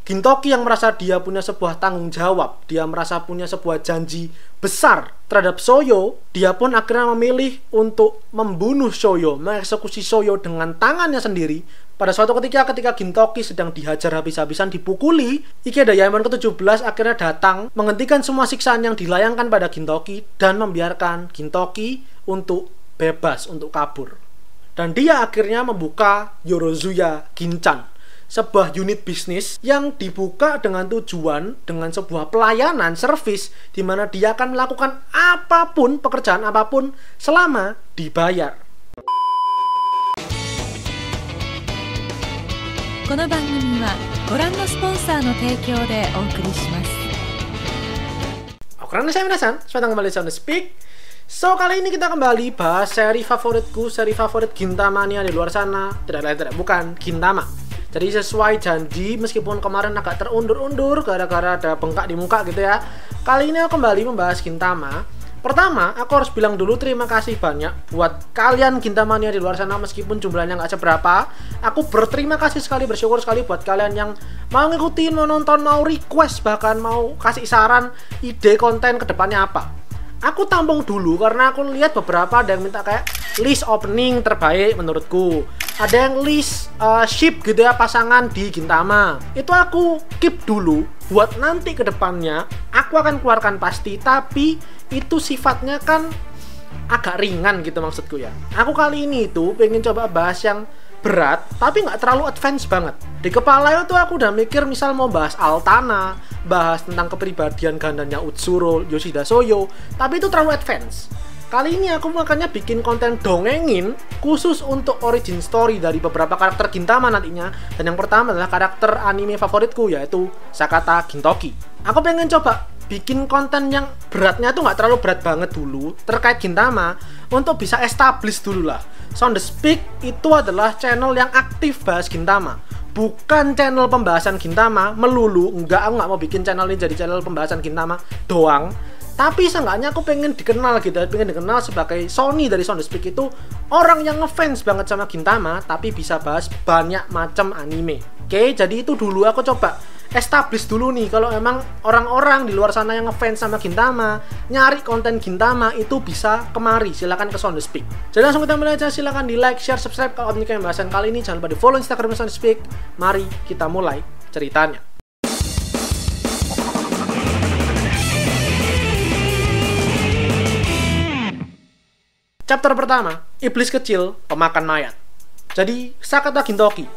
Gintoki yang merasa dia punya sebuah tanggung jawab, dia merasa punya sebuah janji besar terhadap Soyo, dia pun akhirnya memilih untuk membunuh Soyo, mengeksekusi Soyo dengan tangannya sendiri. Pada suatu ketika Gintoki sedang dihajar habis-habisan, dipukuli, Ikeda Yaemon ke-17 akhirnya datang, menghentikan semua siksaan yang dilayangkan pada Gintoki dan membiarkan Gintoki untuk bebas, untuk kabur. Dan dia akhirnya membuka Yorozuya Ginchan, sebuah unit bisnis yang dibuka dengan tujuan, dengan sebuah pelayanan, servis, di mana dia akan melakukan apapun, pekerjaan apapun, selama dibayar. この番組はご覧のスポンサーの提供でお送りします。 Oke, saya minasan, selamat kembali di Speak. So, kali ini kita kembali bahas seri favoritku, seri favorit Gintamania di luar sana. Tidak lain, bukan Gintama. Jadi sesuai janji, meskipun kemarin agak terundur-undur gara-gara ada bengkak di muka gitu ya, kali ini aku kembali membahas Gintama. Pertama, aku harus bilang dulu terima kasih banyak buat kalian Gintamania di luar sana, meskipun jumlahnya nggak seberapa. Aku berterima kasih sekali, bersyukur sekali buat kalian yang mau ngikutin, mau nonton, mau request, bahkan mau kasih saran, ide konten kedepannya apa. Aku tampung dulu karena aku lihat beberapa ada yang minta kayak list opening terbaik menurutku, ada yang list ship gitu ya, pasangan di Gintama. Itu aku keep dulu buat nanti kedepannya aku akan keluarkan pasti, tapi itu sifatnya kan agak ringan gitu maksudku ya. Aku kali ini itu pengen coba bahas yang berat tapi nggak terlalu advance banget. Di kepala itu aku udah mikir misal mau bahas Altana, bahas tentang kepribadian gandanya Utsuro, Yoshida Soyo, tapi itu terlalu advance. Kali ini aku makanya bikin konten dongengin khusus untuk origin story dari beberapa karakter Gintama nantinya. Dan yang pertama adalah karakter anime favoritku, yaitu Sakata Gintoki. Aku pengen coba bikin konten yang beratnya tuh nggak terlalu berat banget dulu terkait Gintama, untuk bisa establish dulu lah. Sound the Speak itu adalah channel yang aktif bahas Gintama, bukan channel pembahasan Gintama melulu. Aku nggak mau bikin channel ini jadi channel pembahasan Gintama doang. Tapi seenggaknya aku pengen dikenal gitu, pengen dikenal sebagai Sony dari Sound the Speak itu orang yang ngefans banget sama Gintama, tapi bisa bahas banyak macam anime. Oke, jadi itu dulu aku coba establish dulu nih, kalau emang orang-orang di luar sana yang ngefans sama Gintama, nyari konten Gintama itu bisa kemari, silakan ke Sound the Speak. Jadi langsung kita mulai aja, silakan di like, share, subscribe kalau menyukai pembahasan kali ini. Jangan lupa di follow Instagram Sound the Speak. Mari kita mulai ceritanya. Chapter pertama, Iblis Kecil Pemakan Mayat. Jadi, Sakata Gintoki,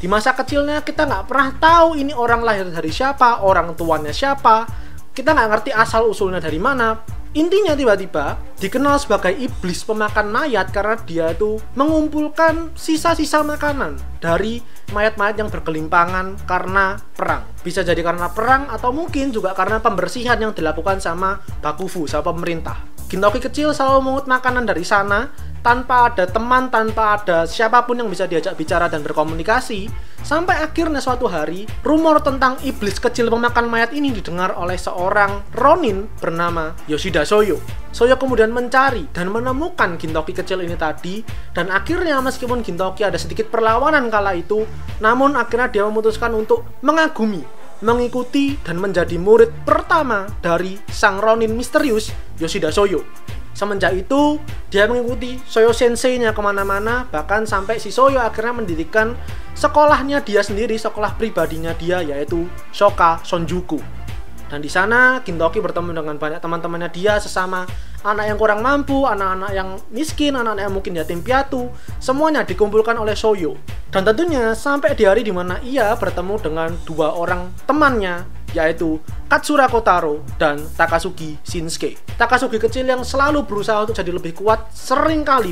di masa kecilnya kita nggak pernah tahu ini orang lahir dari siapa, orang tuanya siapa, kita nggak ngerti asal-usulnya dari mana. Intinya tiba-tiba dikenal sebagai iblis pemakan mayat karena dia itu mengumpulkan sisa-sisa makanan dari mayat-mayat yang bergelimpangan karena perang. Bisa jadi karena perang atau mungkin juga karena pembersihan yang dilakukan sama Bakufu, sama pemerintah. Gintoki kecil selalu mengut makanan dari sana tanpa ada teman, tanpa ada siapapun yang bisa diajak bicara dan berkomunikasi. Sampai akhirnya suatu hari, rumor tentang iblis kecil pemakan mayat ini didengar oleh seorang Ronin bernama Yoshida Soyo. Soyo kemudian mencari dan menemukan Gintoki kecil ini tadi, dan akhirnya meskipun Gintoki ada sedikit perlawanan kala itu, namun akhirnya dia memutuskan untuk mengagumi, mengikuti, dan menjadi murid pertama dari sang Ronin misterius Yoshida Soyo. Semenjak itu, dia mengikuti Soyo Sensei-nya kemana-mana, bahkan sampai si Soyo akhirnya mendirikan sekolahnya dia sendiri, sekolah pribadinya dia, yaitu Shoka Sonjuku. Dan di sana Gintoki bertemu dengan banyak teman-temannya dia, sesama anak yang kurang mampu, anak-anak yang miskin, anak-anak yang mungkin yatim piatu, semuanya dikumpulkan oleh Soyo. Dan tentunya sampai di hari dimana ia bertemu dengan dua orang temannya, yaitu Katsura Kotaro dan Takasugi Shinsuke. Takasugi kecil yang selalu berusaha untuk jadi lebih kuat,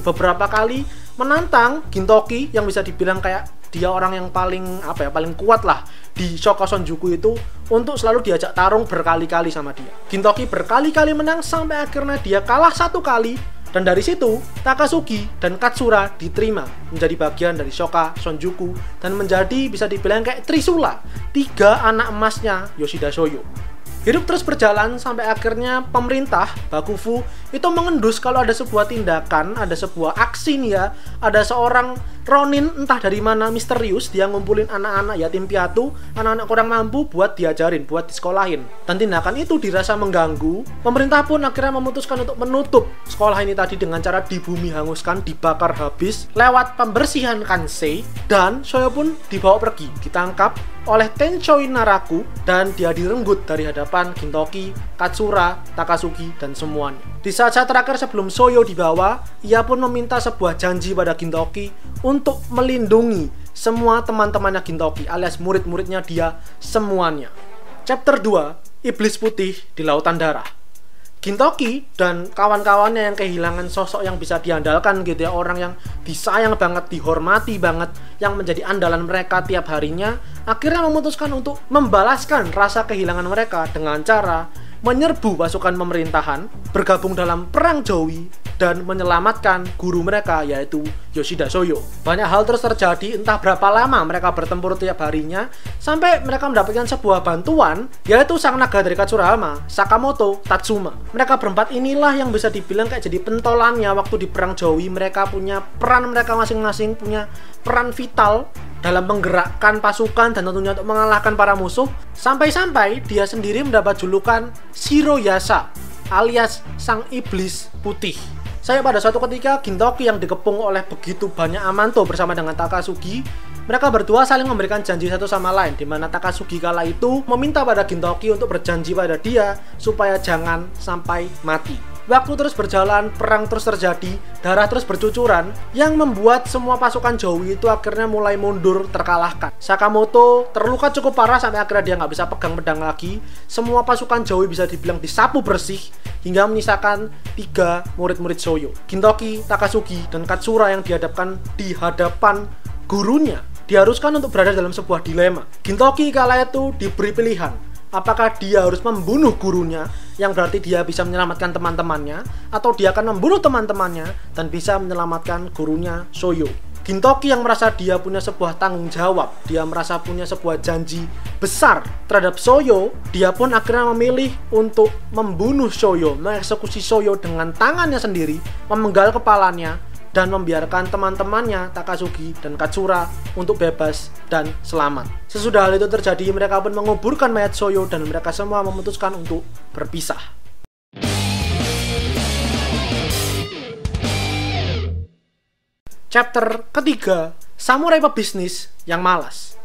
beberapa kali menantang Gintoki yang bisa dibilang kayak dia orang yang paling kuat lah di Shoka Sonjuku itu, untuk selalu diajak tarung berkali-kali sama dia. Gintoki berkali-kali menang sampai akhirnya dia kalah satu kali, dan dari situ Takasugi dan Katsura diterima menjadi bagian dari Shoka Sonjuku dan menjadi bisa dibilang kayak Trisula, 3 anak emasnya Yoshida Soyo. Hidup terus berjalan sampai akhirnya pemerintah Bakufu itu mengendus kalau ada sebuah tindakan, ada sebuah aksi nih ya, ada seorang Ronin entah dari mana misterius, dia ngumpulin anak-anak yatim piatu, anak-anak kurang mampu buat diajarin, buat disekolahin. Dan tindakan itu dirasa mengganggu. Pemerintah pun akhirnya memutuskan untuk menutup sekolah ini tadi dengan cara dibumi hanguskan, dibakar habis lewat pembersihan Kansei. Dan Soyo pun dibawa pergi, ditangkap oleh Tenchoi Naraku dan dia direnggut dari hadapan Gintoki, Katsura, Takasugi, dan semuanya. Di saat-saat terakhir sebelum Soyo dibawa, ia pun meminta sebuah janji pada Gintoki untuk melindungi semua teman-temannya Gintoki alias murid-muridnya dia semuanya. Chapter 2, Iblis Putih di Lautan Darah. Gintoki dan kawan-kawannya yang kehilangan sosok yang bisa diandalkan gitu ya, orang yang disayang banget, dihormati banget, yang menjadi andalan mereka tiap harinya, akhirnya memutuskan untuk membalaskan rasa kehilangan mereka dengan cara menyerbu pasukan pemerintahan, bergabung dalam perang Jowi, dan menyelamatkan guru mereka yaitu Yoshida Soyo. Banyak hal terus terjadi, entah berapa lama mereka bertempur tiap harinya, sampai mereka mendapatkan sebuah bantuan, yaitu sang naga dari Katsurahama, Sakamoto Tatsuma. Mereka berempat inilah yang bisa dibilang kayak jadi pentolannya waktu di perang Jowi. Mereka punya peran, mereka masing-masing punya peran vital dalam menggerakkan pasukan dan tentunya untuk mengalahkan para musuh, sampai-sampai dia sendiri mendapat julukan Shiroyasa alias Sang Iblis Putih. Saya pada suatu ketika Gintoki yang dikepung oleh begitu banyak Amanto bersama dengan Takasugi, mereka berdua saling memberikan janji satu sama lain, di mana Takasugi kala itu meminta pada Gintoki untuk berjanji pada dia supaya jangan sampai mati. Waktu terus berjalan, perang terus terjadi, darah terus bercucuran, yang membuat semua pasukan Jowi itu akhirnya mulai mundur, terkalahkan. Sakamoto terluka cukup parah sampai akhirnya dia nggak bisa pegang pedang lagi. Semua pasukan Jowi bisa dibilang disapu bersih, hingga menyisakan 3 murid-murid Soyo, Gintoki, Takasugi, dan Katsura yang dihadapkan di hadapan gurunya. Diharuskan untuk berada dalam sebuah dilema. Gintoki kala itu diberi pilihan, apakah dia harus membunuh gurunya, yang berarti dia bisa menyelamatkan teman-temannya, atau dia akan membunuh teman-temannya dan bisa menyelamatkan gurunya Soyo. Gintoki yang merasa dia punya sebuah tanggung jawab, dia merasa punya sebuah janji besar terhadap Soyo, dia pun akhirnya memilih untuk membunuh Soyo, mengeksekusi Soyo dengan tangannya sendiri, memenggal kepalanya, dan membiarkan teman-temannya Takasugi dan Katsura untuk bebas dan selamat. Sesudah hal itu terjadi, mereka pun menguburkan mayat Soyo dan mereka semua memutuskan untuk berpisah. Chapter ketiga, Samurai Pebisnis yang Malas.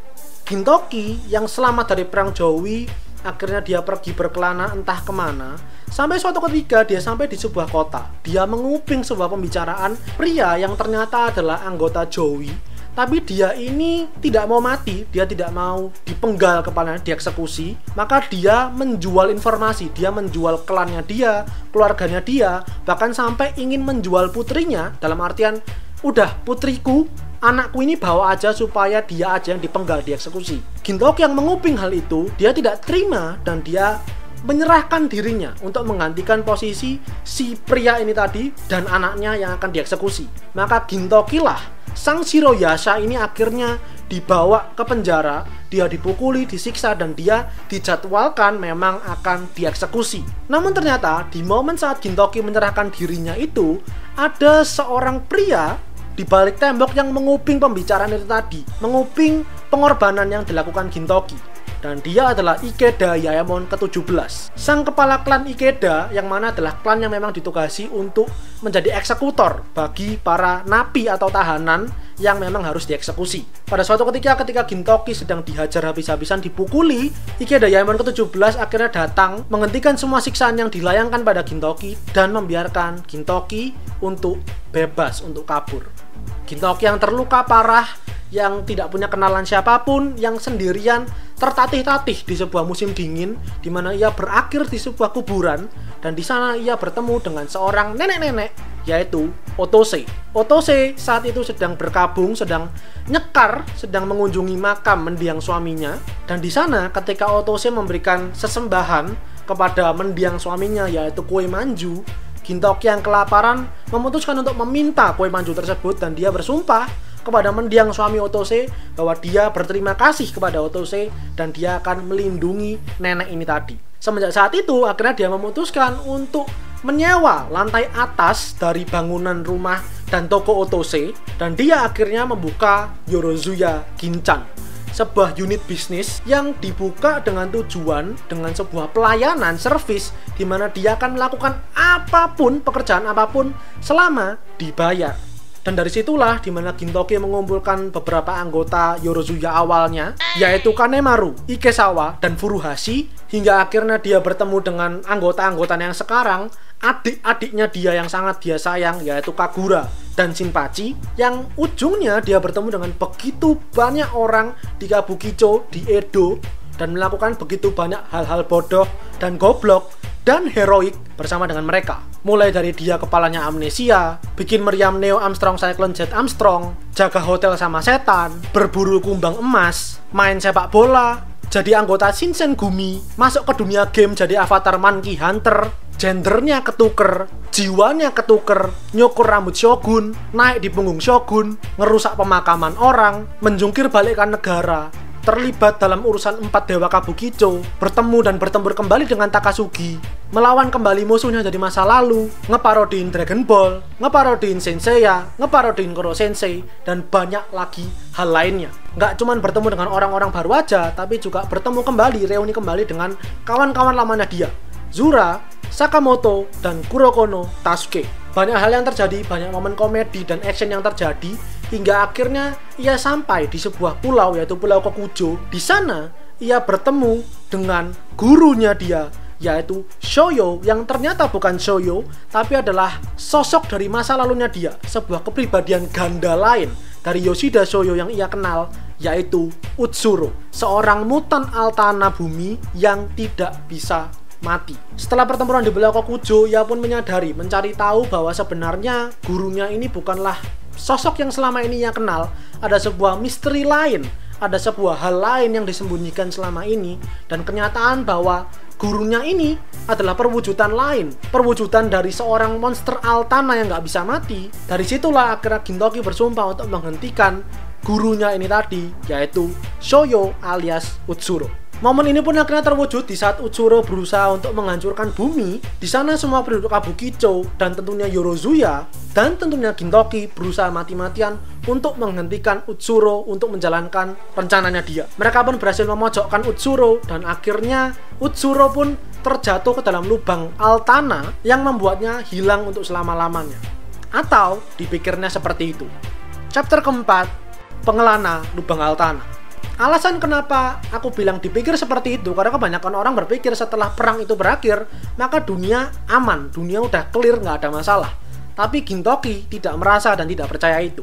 Gintoki yang selamat dari perang Jowi, akhirnya dia pergi berkelana entah kemana. Sampai suatu ketika dia sampai di sebuah kota. Dia menguping sebuah pembicaraan pria yang ternyata adalah anggota Jowi. Tapi dia ini tidak mau mati, dia tidak mau dipenggal kepalanya, dieksekusi. Maka dia menjual informasi, dia menjual klannya dia, keluarganya dia, bahkan sampai ingin menjual putrinya. Dalam artian, udah putriku, anakku ini bawa aja supaya dia aja yang dipenggal, dieksekusi. Gintoki yang menguping hal itu, dia tidak terima dan dia menyerahkan dirinya untuk menggantikan posisi si pria ini tadi dan anaknya yang akan dieksekusi. Maka Gintoki lah, sang Shiroyasa ini akhirnya dibawa ke penjara, dia dipukuli, disiksa, dan dia dijadwalkan memang akan dieksekusi. Namun ternyata di momen saat Gintoki menyerahkan dirinya itu, ada seorang pria di balik tembok yang menguping pembicaraan itu tadi, menguping pengorbanan yang dilakukan Gintoki. Dan dia adalah Ikeda Yaemon ke-17, sang kepala klan Ikeda, yang mana adalah klan yang memang ditugasi untuk menjadi eksekutor bagi para napi atau tahanan yang memang harus dieksekusi. Pada suatu ketika Gintoki sedang dihajar habis-habisan, dipukuli, Ikeda Yaemon ke-17 akhirnya datang menghentikan semua siksaan yang dilayangkan pada Gintoki dan membiarkan Gintoki untuk bebas, untuk kabur. Gintoki yang terluka parah, yang tidak punya kenalan siapapun, yang sendirian, tertatih-tatih di sebuah musim dingin, di mana ia berakhir di sebuah kuburan, dan di sana ia bertemu dengan seorang nenek-nenek, yaitu Otose. Otose saat itu sedang berkabung, sedang nyekar, sedang mengunjungi makam mendiang suaminya, dan di sana ketika Otose memberikan sesembahan kepada mendiang suaminya, yaitu kue manju, Gintoki yang kelaparan memutuskan untuk meminta kue manju tersebut, dan dia bersumpah kepada mendiang suami Otose bahwa dia berterima kasih kepada Otose dan dia akan melindungi nenek ini tadi. Semenjak saat itu, akhirnya dia memutuskan untuk menyewa lantai atas dari bangunan rumah dan toko Otose, dan dia akhirnya membuka Yorozuya Ginchan, sebuah unit bisnis yang dibuka dengan tujuan, dengan sebuah pelayanan servis di mana dia akan melakukan apapun, pekerjaan apapun selama dibayar. Dan dari situlah dimana Gintoki mengumpulkan beberapa anggota Yorozuya awalnya, yaitu Kanemaru, Ikesawa, dan Furuhashi, hingga akhirnya dia bertemu dengan anggota-anggotanya yang sekarang, adik-adiknya dia yang sangat dia sayang, yaitu Kagura dan Shinpachi, yang ujungnya dia bertemu dengan begitu banyak orang di Kabukicho, di Edo, dan melakukan begitu banyak hal-hal bodoh dan goblok dan heroik bersama dengan mereka. Mulai dari dia kepalanya amnesia, bikin meriam Neo Armstrong Cyclone Jet Armstrong, jaga hotel sama setan, berburu kumbang emas, main sepak bola, jadi anggota Shinsengumi, masuk ke dunia game jadi avatar Monkey Hunter, gendernya ketuker, jiwanya ketuker, nyukur rambut shogun, naik di punggung shogun, ngerusak pemakaman orang, menjungkir balikkan negara, terlibat dalam urusan 4 dewa Kabukicho, bertemu dan bertempur kembali dengan Takasugi, melawan kembali musuhnya dari masa lalu, ngeparodiin Dragon Ball, ngeparodiin Senseiya, ngeparodiin Koro Sensei, dan banyak lagi hal lainnya. Nggak cuman bertemu dengan orang-orang baru aja, tapi juga bertemu kembali, reuni kembali dengan kawan-kawan lamanya dia, Zura, Sakamoto, dan Kurokono Tasuke. Banyak hal yang terjadi, banyak momen komedi dan action yang terjadi, hingga akhirnya ia sampai di sebuah pulau, yaitu Pulau Kokujo. Di sana ia bertemu dengan gurunya dia, yaitu Shoyo, yang ternyata bukan Shoyo, tapi adalah sosok dari masa lalunya dia, sebuah kepribadian ganda lain dari Yoshida Shoyo yang ia kenal, yaitu Utsuro, seorang mutan Altana bumi yang tidak bisa mati. Setelah pertempuran di Pulau Kokujo, ia pun menyadari, mencari tahu bahwa sebenarnya gurunya ini bukanlah sosok yang selama ini ia kenal. Ada sebuah misteri lain, ada sebuah hal lain yang disembunyikan selama ini, dan kenyataan bahwa gurunya ini adalah perwujudan lain, perwujudan dari seorang monster Altana yang nggak bisa mati. Dari situlah akhirnya Gintoki bersumpah untuk menghentikan gurunya ini tadi, yaitu Shoyo alias Utsuro. Momen ini pun akhirnya terwujud di saat Utsuro berusaha untuk menghancurkan bumi. Di sana semua penduduk Kabukicho dan tentunya Yorozuya dan tentunya Gintoki berusaha mati-matian untuk menghentikan Utsuro untuk menjalankan rencananya dia. Mereka pun berhasil memojokkan Utsuro dan akhirnya Utsuro pun terjatuh ke dalam lubang Altana yang membuatnya hilang untuk selama-lamanya. Atau dipikirnya seperti itu. Chapter keempat, Pengelana Lubang Altana. Alasan kenapa aku bilang dipikir seperti itu, karena kebanyakan orang berpikir setelah perang itu berakhir, maka dunia aman, dunia udah clear, nggak ada masalah. Tapi Gintoki tidak merasa dan tidak percaya itu.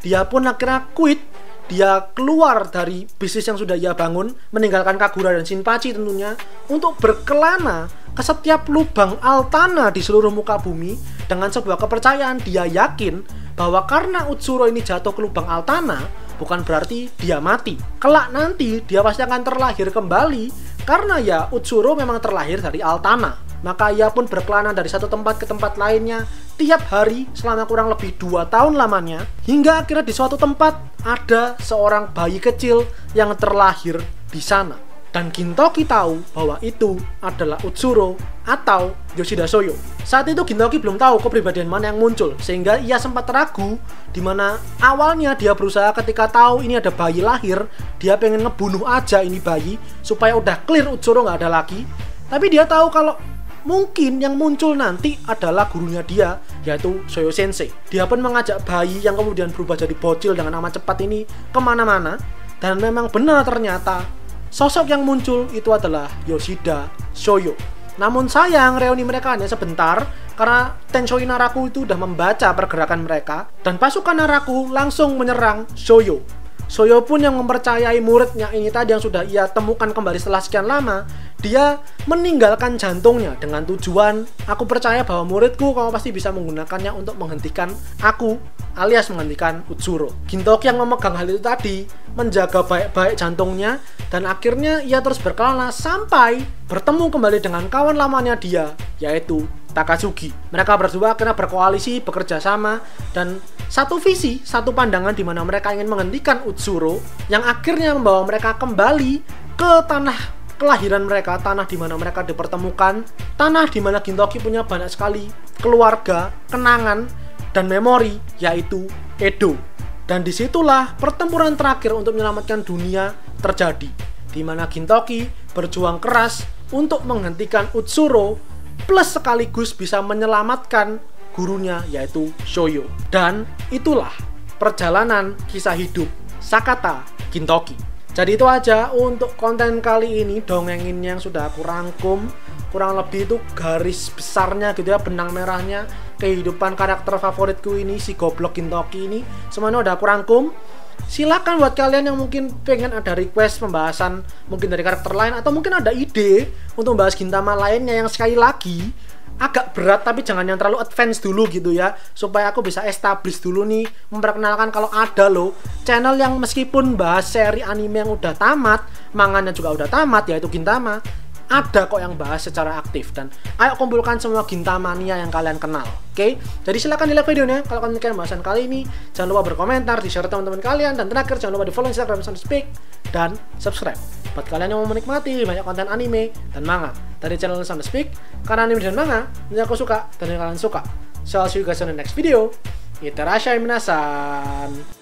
Dia pun akhirnya quit, dia keluar dari bisnis yang sudah ia bangun, meninggalkan Kagura dan Shinpachi tentunya, untuk berkelana ke setiap lubang Altana di seluruh muka bumi, dengan sebuah kepercayaan dia yakin bahwa karena Utsuro ini jatuh ke lubang Altana, bukan berarti dia mati. Kelak nanti dia pasti akan terlahir kembali, karena ya Utsuro memang terlahir dari Altana. Maka ia pun berkelana dari satu tempat ke tempat lainnya tiap hari selama kurang lebih 2 tahun lamanya, hingga akhirnya di suatu tempat ada seorang bayi kecil yang terlahir di sana. Dan Gintoki tahu bahwa itu adalah Utsuro atau Yoshida Shoyo. Saat itu Gintoki belum tahu kepribadian mana yang muncul, sehingga ia sempat ragu, dimana awalnya dia berusaha ketika tahu ini ada bayi lahir, dia pengen ngebunuh aja ini bayi supaya udah clear Utsuro nggak ada lagi. Tapi dia tahu kalau mungkin yang muncul nanti adalah gurunya dia, yaitu Shoyo Sensei. Dia pun mengajak bayi yang kemudian berubah jadi bocil dengan amat cepat ini kemana-mana, dan memang benar ternyata sosok yang muncul itu adalah Yoshida Shoyo. Namun sayang, reuni mereka hanya sebentar karena Tenshoi Naraku itu sudah membaca pergerakan mereka, dan pasukan Naraku langsung menyerang Shoyo. Shoyo pun yang mempercayai muridnya ini tadi yang sudah ia temukan kembali setelah sekian lama, dia meninggalkan jantungnya dengan tujuan, aku percaya bahwa muridku kamu pasti bisa menggunakannya untuk menghentikan aku, alias menghentikan Utsuro. Gintoki yang memegang hal itu tadi menjaga baik-baik jantungnya, dan akhirnya ia terus berkelana sampai bertemu kembali dengan kawan lamanya dia, yaitu Takasugi. Mereka berdua akhirnya berkoalisi, bekerja sama, dan satu visi, satu pandangan di mana mereka ingin menghentikan Utsuro, yang akhirnya membawa mereka kembali ke tanah kelahiran mereka, tanah di mana mereka dipertemukan, tanah di mana Gintoki punya banyak sekali keluarga, kenangan, dan memori, yaitu Edo. Dan disitulah pertempuran terakhir untuk menyelamatkan dunia terjadi, di mana Gintoki berjuang keras untuk menghentikan Utsuro, plus sekaligus bisa menyelamatkan gurunya, yaitu Shoyo. Dan itulah perjalanan kisah hidup Sakata Gintoki. Jadi itu aja untuk konten kali ini, dongengin yang sudah aku rangkum. Kurang lebih itu garis besarnya gitu ya, benang merahnya kehidupan karakter favoritku ini, si goblok Gintoki ini, semuanya udah aku rangkum. Silakan buat kalian yang mungkin pengen ada request pembahasan mungkin dari karakter lain, atau mungkin ada ide untuk membahas Gintama lainnya yang sekali lagi agak berat, tapi jangan yang terlalu advance dulu gitu ya, supaya aku bisa establish dulu nih, memperkenalkan kalau ada loh channel yang meskipun bahas seri anime yang udah tamat, manganya juga udah tamat, yaitu Gintama, ada kok yang bahas secara aktif. Dan ayo kumpulkan semua Gintamania yang kalian kenal. Oke? Jadi silahkan di like videonya kalau kalian suka bahasan kali ini. Jangan lupa berkomentar, di share teman-teman kalian, dan terakhir jangan lupa di follow Instagram Sound Speak dan subscribe buat kalian yang mau menikmati banyak konten anime dan manga dari channel Sound Speak, karena anime dan manga yang aku suka dan yang kalian suka. So I'll see you guys on the next video. Itterashai minasan.